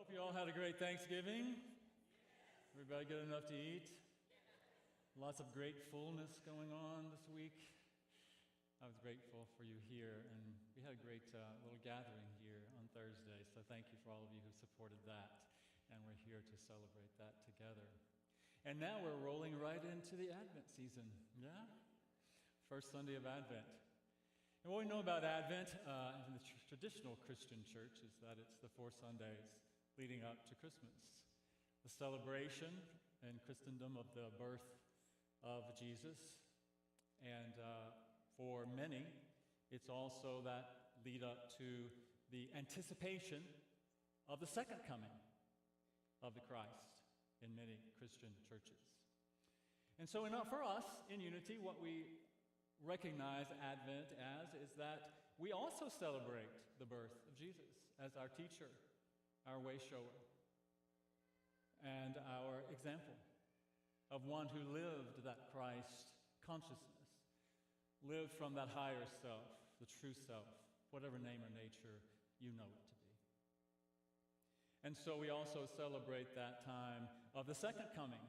Hope you all had a great Thanksgiving. Everybody good enough to eat? Lots of gratefulness going on this week. I was grateful for you here, and we had a great little gathering here on Thursday, so thank you for all of you who supported that, and we're here to celebrate that together. And now we're rolling right into the Advent season, yeah? First Sunday of Advent. And what we know about Advent in the traditional Christian church is that it's the 4 Sundays leading up to Christmas. The celebration in Christendom of the birth of Jesus. And for many, it's also that lead up to the anticipation of the second coming of the Christ in many Christian churches. And so for us, in Unity, what we recognize Advent as is that we also celebrate the birth of Jesus as our teacher, our way shower, and our example of one who lived that Christ consciousness, lived from that higher self, the true self, whatever name or nature you know it to be. And so we also celebrate that time of the second coming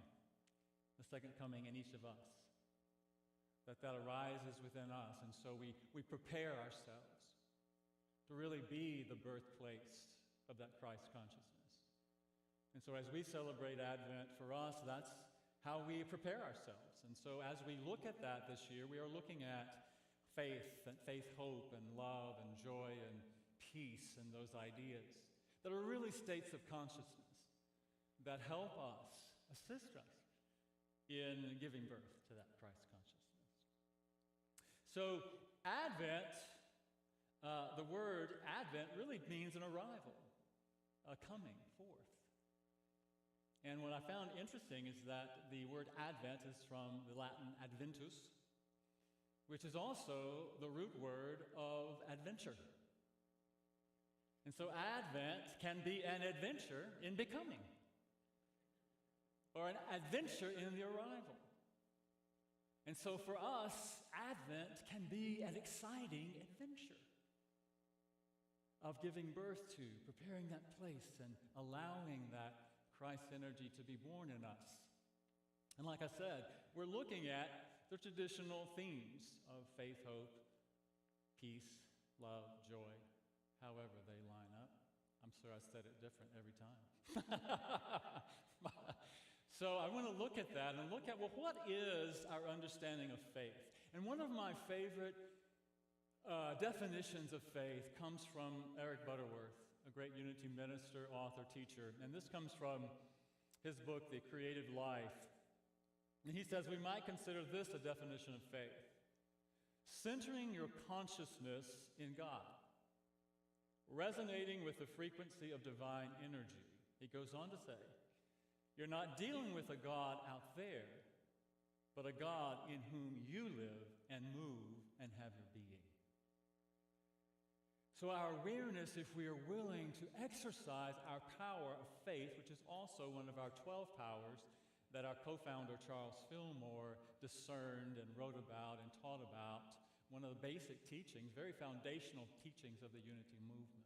in each of us, that arises within us. And so we prepare ourselves to really be the birthplace of that Christ consciousness. And so as we celebrate Advent, for us, that's how we prepare ourselves. And so as we look at that this year, we are looking at faith, hope, and love, and joy, and peace, and those ideas that are really states of consciousness that help us, assist us in giving birth to that Christ consciousness. So Advent, the word Advent really means an arrival, a coming forth. And what I found interesting is that the word Advent is from the Latin adventus, which is also the root word of adventure. And so Advent can be an adventure in becoming, or an adventure in the arrival. And so for us, Advent can be an exciting adventure of giving birth to, preparing that place, and allowing that Christ's energy to be born in us. And like I said, we're looking at the traditional themes of faith, hope, peace, love, joy, however they line up. I'm sure I said it different every time. So I want to look at that and look at, well, what is our understanding of faith? And one of my favorite definitions of faith comes from Eric Butterworth, a great Unity minister, author, teacher. And this comes from his book, The Created Life. And he says, we might consider this a definition of faith: centering your consciousness in God, resonating with the frequency of divine energy. He goes on to say, you're not dealing with a God out there, but a God in whom you live and move and have your being. So our awareness, if we are willing to exercise our power of faith, which is also one of our 12 powers that our co-founder Charles Fillmore discerned and wrote about and taught about, one of the basic teachings, very foundational teachings of the Unity movement.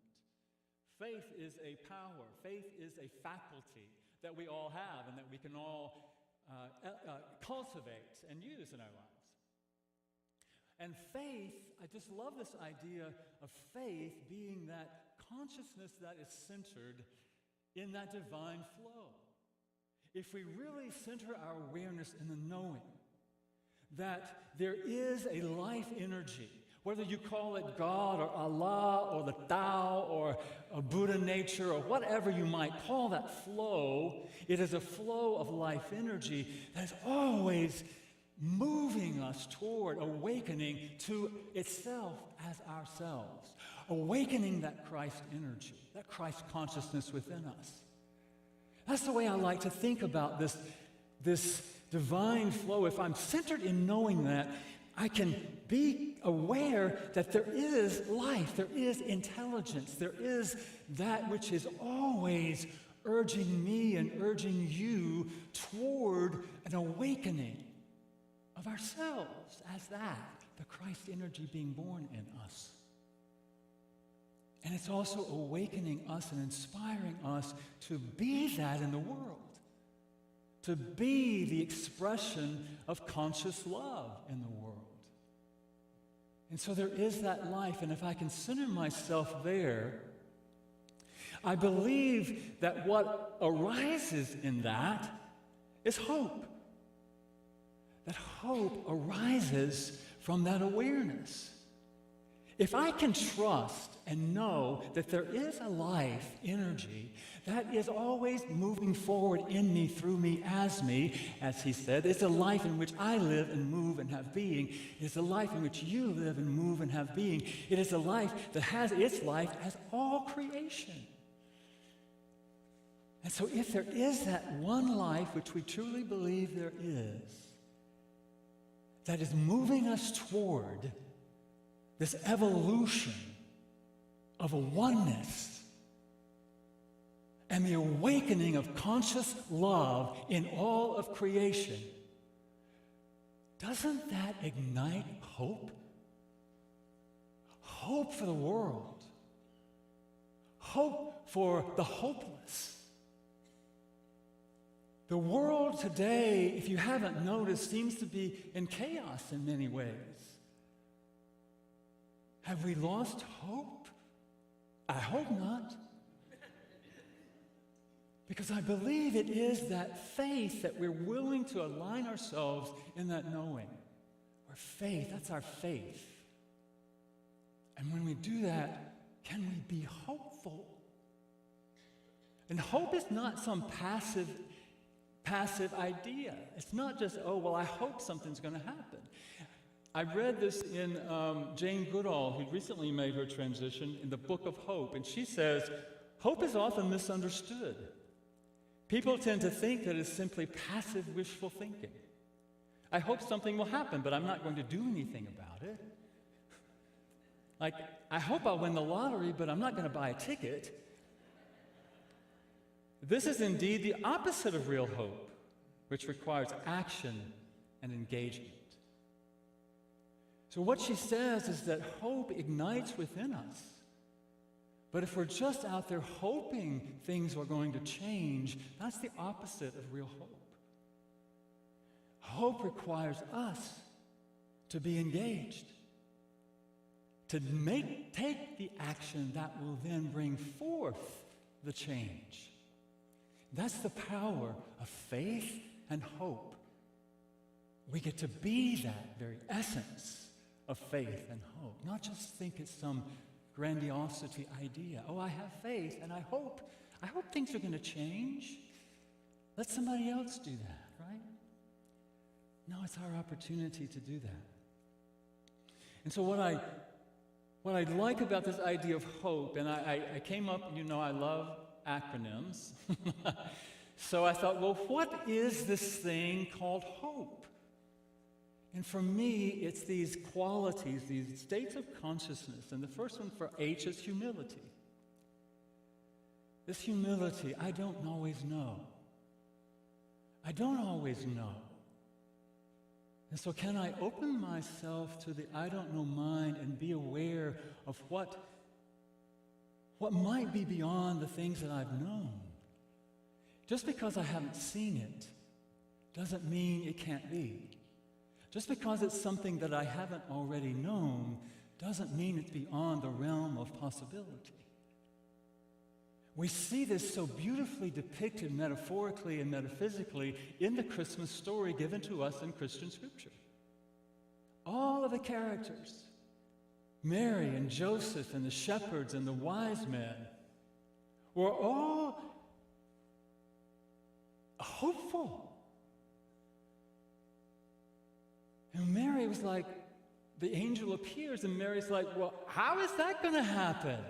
Faith is a power. Faith is a faculty that we all have and that we can all cultivate and use in our lives. And faith, I just love this idea of faith being that consciousness that is centered in that divine flow. If we really center our awareness in the knowing that there is a life energy, whether you call it God or Allah or the Tao or a Buddha nature or whatever you might call that flow, it is a flow of life energy that is always moving us toward awakening to itself as ourselves, awakening that Christ energy, that Christ consciousness within us. That's the way I like to think about this divine flow. If I'm centered in knowing that, I can be aware that there is life, there is intelligence, there is that which is always urging me and urging you toward an awakening of ourselves as that, the Christ energy being born in us. And And it's also awakening us and inspiring us to be that in the world, to be the expression of conscious love in the world. And so there is that life, and if I can center myself there, I believe that what arises in that is hope. That hope arises from that awareness. If I can trust and know that there is a life energy that is always moving forward in me, through me, as he said, it's a life in which I live and move and have being. It is a life in which you live and move and have being. It is a life that has its life as all creation. And so if there is that one life, which we truly believe there is, that is moving us toward this evolution of a oneness and the awakening of conscious love in all of creation, doesn't that ignite hope? Hope for the world. Hope for the hopeless. The world today, if you haven't noticed, seems to be in chaos in many ways. Have we lost hope? I hope not. Because I believe it is that faith that we're willing to align ourselves in that knowing. Where faith, that's our faith. And when we do that, can we be hopeful? And hope is not some passive idea. It's not just, oh, well, I hope something's going to happen. I read this in Jane Goodall, who recently made her transition, in the Book of Hope, and she says, hope is often misunderstood. People tend to think that it's simply passive wishful thinking. I hope something will happen, but I'm not going to do anything about it. Like, I hope I'll win the lottery, but I'm not going to buy a ticket. This is indeed the opposite of real hope, which requires action and engagement. So what she says is that hope ignites within us. But if we're just out there hoping things are going to change, that's the opposite of real hope. Hope requires us to be engaged, to take the action that will then bring forth the change. That's the power of faith and hope. We get to be that very essence of faith and hope, not just think it's some grandiosity idea. Oh, I have faith and I hope things are going to change. Let somebody else do that, right? No, it's our opportunity to do that. And so what I like about this idea of hope, and I came up, I love acronyms. So I thought, well, what is this thing called hope? And for me, it's these qualities, these states of consciousness. And the first one for H is humility. This humility, I don't always know. I don't always know. And so can I open myself to the I don't know mind and be aware of what might be beyond the things that I've known? Just because I haven't seen it doesn't mean it can't be. Just because it's something that I haven't already known doesn't mean it's beyond the realm of possibility. We see this so beautifully depicted metaphorically and metaphysically in the Christmas story given to us in Christian scripture. All of the characters, Mary and Joseph and the shepherds and the wise men, were all hopeful. And Mary was like, the angel appears, and Mary's like, well, how is that going to happen?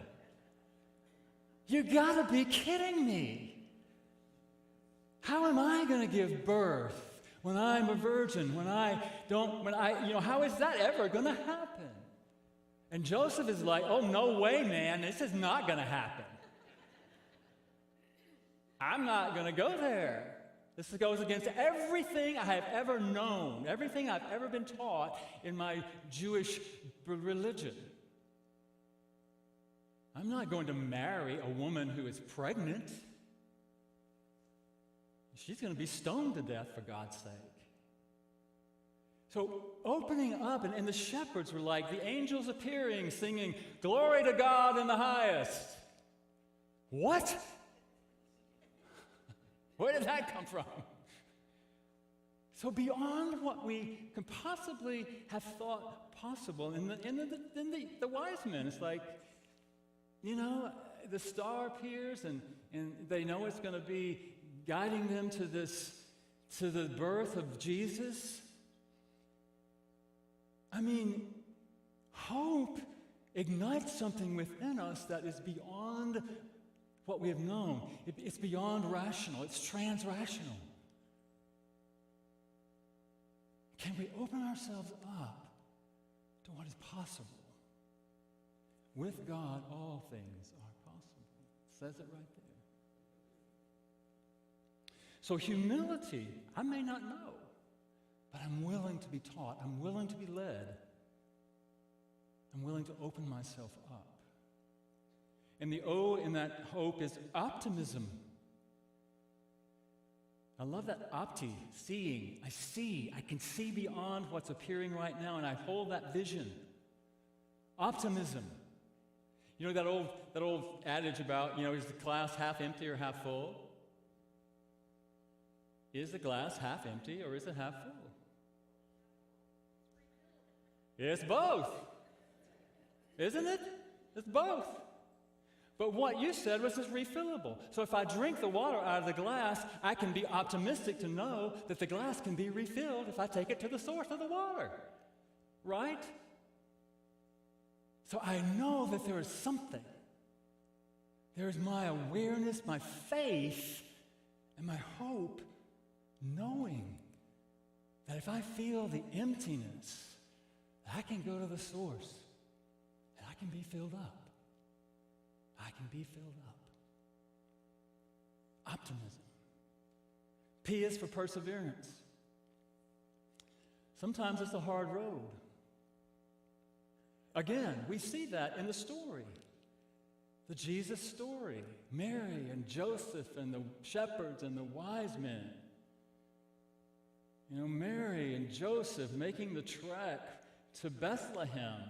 You gotta be kidding me. How am I going to give birth when I'm a virgin, how is that ever going to happen? And Joseph is like, oh, no way, man, this is not going to happen. I'm not going to go there. This goes against everything I have ever known, everything I've ever been taught in my Jewish religion. I'm not going to marry a woman who is pregnant. She's going to be stoned to death for God's sake. So opening up, and the shepherds were like the angels appearing, singing, "Glory to God in the highest." What? Where did that come from? So beyond what we can possibly have thought possible, and the wise men, it's like, the star appears, and they know it's going to be guiding them to the birth of Jesus. I mean, hope ignites something within us that is beyond what we have known. It's beyond rational. It's transrational. Can we open ourselves up to what is possible? With God, all things are possible. It says it right there. So humility, I may not know, but I'm willing to be taught. I'm willing to be led. I'm willing to open myself up. And the O in that hope is optimism. I love that opti, seeing. I can see beyond what's appearing right now, and I hold that vision. Optimism. You know that old adage about, is the glass half empty or half full? Is the glass half empty or is it half full? It's both. Isn't it? It's both. But what you said was it's refillable. So if I drink the water out of the glass, I can be optimistic to know that the glass can be refilled if I take it to the source of the water. Right? So I know that there is something. There is my awareness, my faith, and my hope, knowing that if I feel the emptiness, I can go to the source and I can be filled up. I can be filled up. Optimism. P is for perseverance. Sometimes it's a hard road. Again, we see that in the story. The Jesus story. Mary and Joseph and the shepherds and the wise men. Mary and Joseph making the trek to Bethlehem.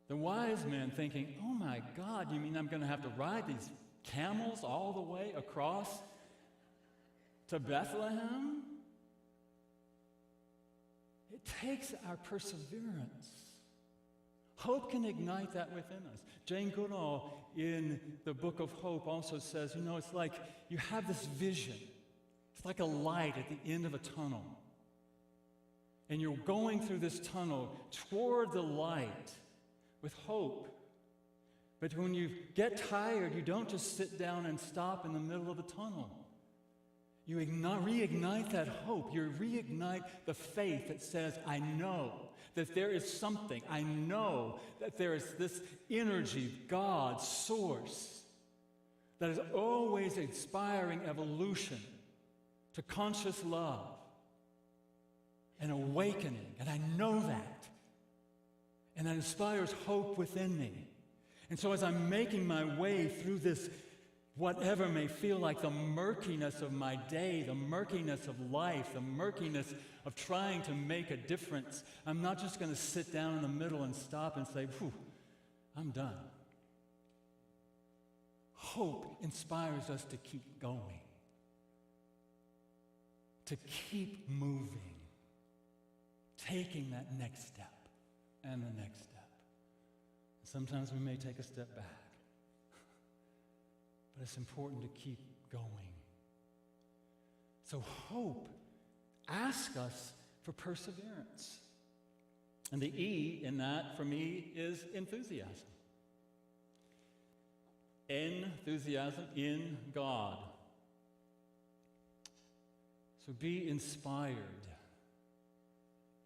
The wise men thinking, oh my God, you mean I'm going to have to ride these camels all the way across to Bethlehem? It takes our perseverance. Hope can ignite that within us. Jane Goodall in the book of Hope also says, it's like you have this vision. It's like a light at the end of a tunnel. And you're going through this tunnel toward the light with hope. But when you get tired, you don't just sit down and stop in the middle of the tunnel. You reignite that hope. You reignite the faith that says, I know that there is something. I know that there is this energy, God, source, that is always inspiring evolution to conscious love and awakening. And I know that. And that inspires hope within me. And so as I'm making my way through this, whatever may feel like the murkiness of my day, the murkiness of life, the murkiness of trying to make a difference, I'm not just going to sit down in the middle and stop and say, whew, I'm done. Hope inspires us to keep going, to keep moving, taking that next step. And the next step. Sometimes we may take a step back. But it's important to keep going. So hope asks us for perseverance. And the E in that, for me, is enthusiasm. Enthusiasm in God. So be inspired.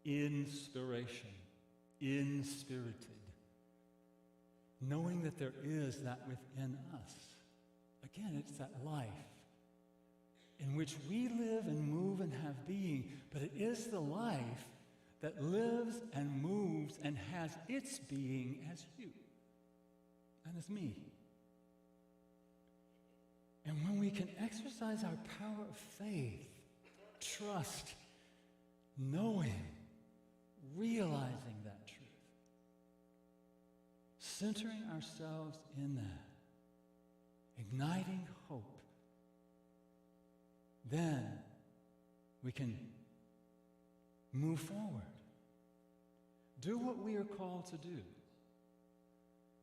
Inspiration. Inspirited, knowing that there is that within us. Again, it's that life in which we live and move and have being, but it is the life that lives and moves and has its being as you. and it's me. And when we can exercise our power of faith, trust, knowing, realizing that truth, centering ourselves in that, igniting hope, then we can move forward. Do what we are called to do.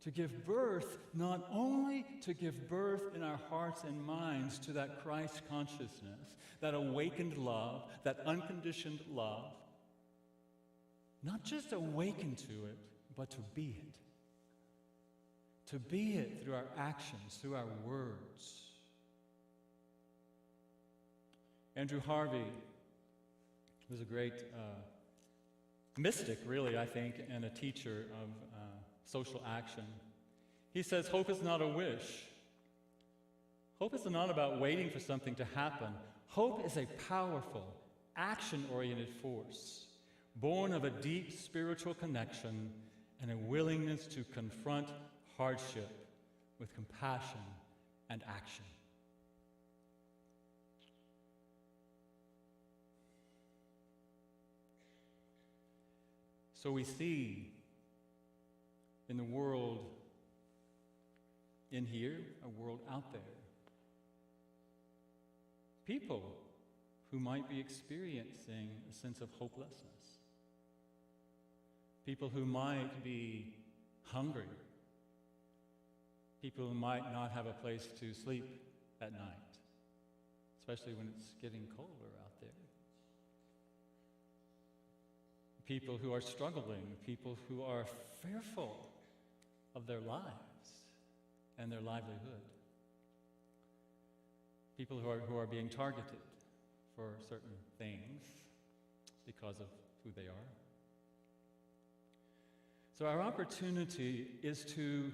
To give birth, not only to give birth in our hearts and minds to that Christ consciousness, that awakened love, that unconditioned love, not just awaken to it, but to be it. To be it through our actions, through our words. Andrew Harvey was a great mystic, really, I think, and a teacher of social action. He says, hope is not a wish. Hope is not about waiting for something to happen. Hope is a powerful, action-oriented force, born of a deep spiritual connection and a willingness to confront hardship with compassion and action. So we see in the world in here, a world out there, people who might be experiencing a sense of hopelessness, people who might be hungry, people who might not have a place to sleep at night, especially when it's getting colder out there. People who are struggling, people who are fearful of their lives and their livelihood. People who are being targeted for certain things because of who they are. So our opportunity is to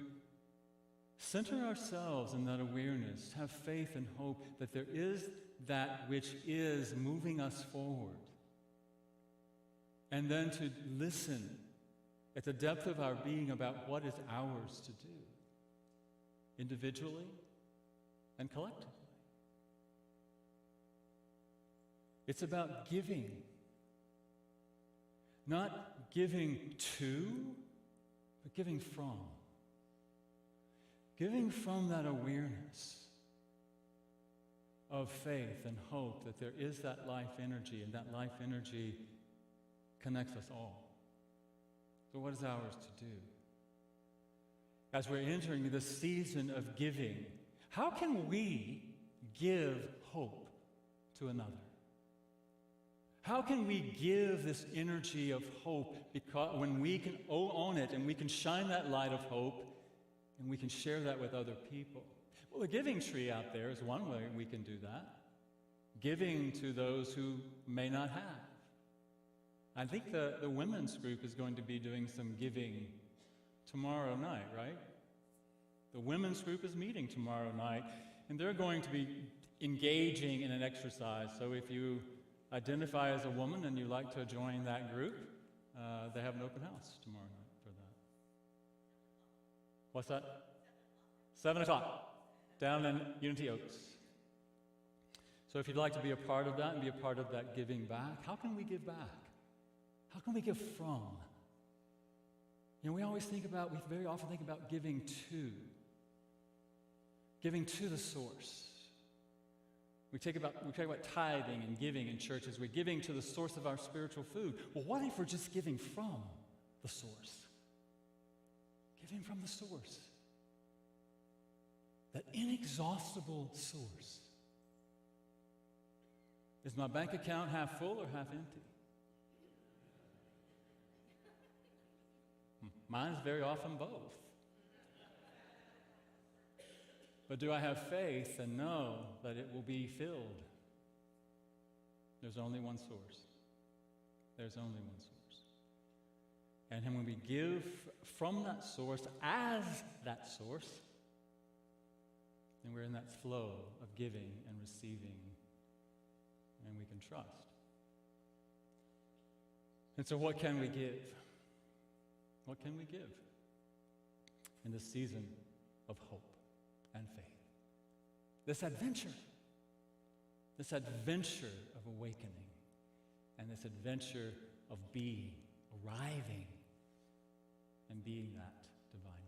center ourselves in that awareness, have faith and hope that there is that which is moving us forward. And then to listen at the depth of our being about what is ours to do, individually and collectively. It's about giving, not giving to, but giving from. Giving from that awareness of faith and hope that there is that life energy, and that life energy connects us all. So what is ours to do? As we're entering this season of giving, how can we give hope to another? How can we give this energy of hope because when we can own it and we can shine that light of hope and we can share that with other people? Well, the giving tree out there is one way we can do that. Giving to those who may not have. I think the women's group is going to be doing some giving tomorrow night, right? The women's group is meeting tomorrow night, and they're going to be engaging in an exercise. So if you identify as a woman and you like to join that group, they have an open house tomorrow night for that. What's that? 7 o'clock, down in Unity Oaks. So if you'd like to be a part of that and be a part of that giving back, how can we give back? How can we give from? You know, we very often think about giving to the source. We talk about tithing and giving in churches. We're giving to the source of our spiritual food. Well, what if we're just giving from the source? Giving from the source. That inexhaustible source. Is my bank account half full or half empty? Mine is very often both. But do I have faith and know that it will be filled? There's only one source. There's only one source. And when we give from that source as that source, then we're in that flow of giving and receiving, and we can trust. And so what can we give? What can we give in this season of hope and faith. This adventure of awakening, and this adventure of being, arriving, and being that divine